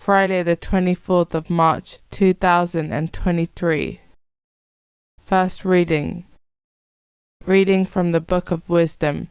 Friday the 24th of March 2023. First reading. Reading from the Book of Wisdom.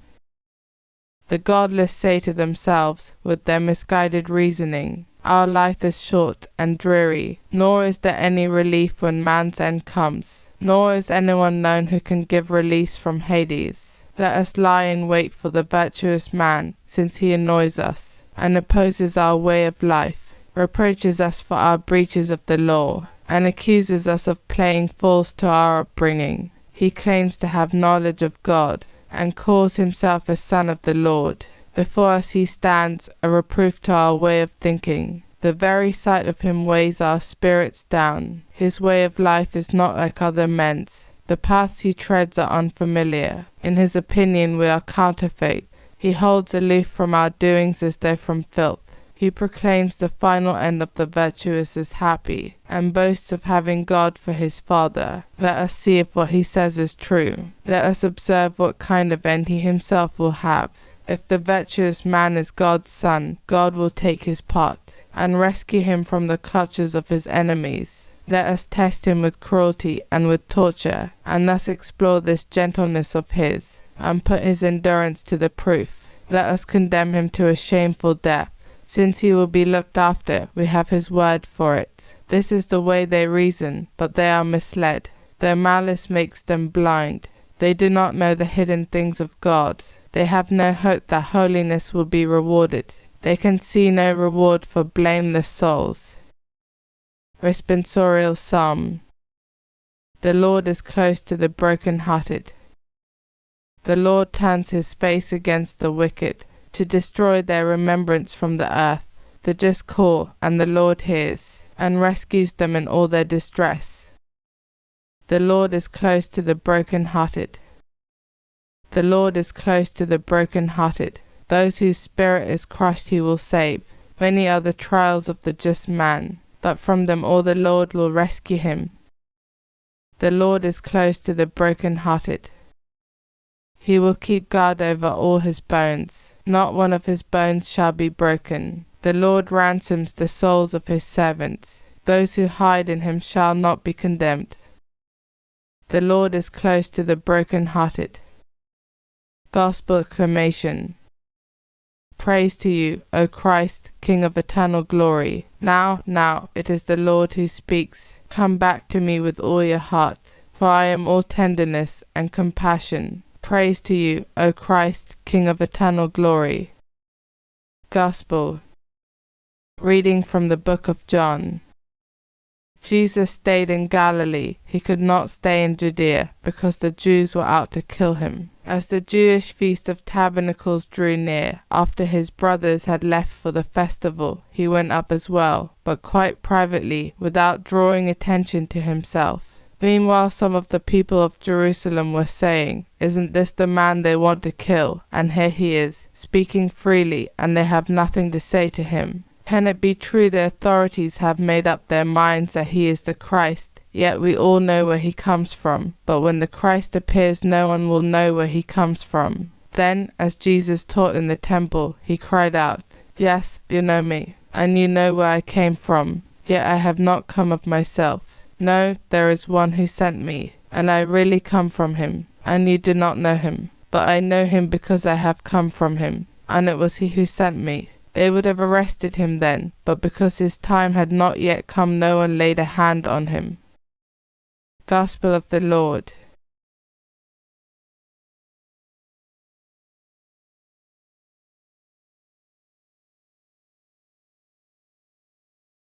The godless say to themselves, with their misguided reasoning, "Our life is short and dreary, nor is there any relief when man's end comes, nor is anyone known who can give release from Hades. Let us lie in wait for the virtuous man, since he annoys us, and opposes our way of life, reproaches us for our breaches of the law, and accuses us of playing false to our upbringing. He claims to have knowledge of God, and calls himself a son of the Lord. Before us he stands, a reproof to our way of thinking. The very sight of him weighs our spirits down. His way of life is not like other men's. The paths he treads are unfamiliar. In his opinion we are counterfeit. He holds aloof from our doings as though from filth. He proclaims the final end of the virtuous is happy, and boasts of having God for his Father. Let us see if what he says is true. Let us observe what kind of end he himself will have. If the virtuous man is God's son, God will take his part, and rescue him from the clutches of his enemies. Let us test him with cruelty and with torture, and thus explore this gentleness of his, and put his endurance to the proof. Let us condemn him to a shameful death. Since he will be looked after, we have his word for it. This is the way they reason, but they are misled. Their malice makes them blind. They do not know the hidden things of God. They have no hope that holiness will be rewarded. They can see no reward for blameless souls. Responsorial Psalm. The Lord is close to the broken-hearted. The Lord turns his face against the wicked, to destroy their remembrance from the earth. The just call, and the Lord hears, and rescues them in all their distress. The Lord is close to the broken-hearted. The Lord is close to the broken-hearted. Those whose spirit is crushed he will save. Many are the trials of the just man, but from them all the Lord will rescue him. The Lord is close to the broken-hearted. He will keep guard over all his bones. Not one of his bones shall be broken. The Lord ransoms the souls of his servants. Those who hide in him shall not be condemned. The Lord is close to the broken-hearted. Gospel acclamation. Praise to you, O Christ, King of eternal glory. Now, it is the Lord who speaks. Come back to me with all your heart, for I am all tenderness and compassion. Praise to you, O Christ, King of eternal glory. Gospel. Reading from the Book of John. Jesus stayed in Galilee. He could not stay in Judea, because the Jews were out to kill him. As the Jewish Feast of Tabernacles drew near, after his brothers had left for the festival, he went up as well, but quite privately, without drawing attention to himself. Meanwhile some of the people of Jerusalem were saying, "Isn't this the man they want to kill? And here he is, speaking freely, and they have nothing to say to him. Can it be true the authorities have made up their minds that he is the Christ? Yet we all know where he comes from, but when the Christ appears no one will know where he comes from." Then, as Jesus taught in the temple, he cried out, "Yes, you know me, and you know where I came from, yet I have not come of myself. No, there is one who sent me, and I really come from him, and you do not know him. But I know him because I have come from him, and it was he who sent me." They would have arrested him then, but because his time had not yet come no one laid a hand on him. Gospel of the Lord.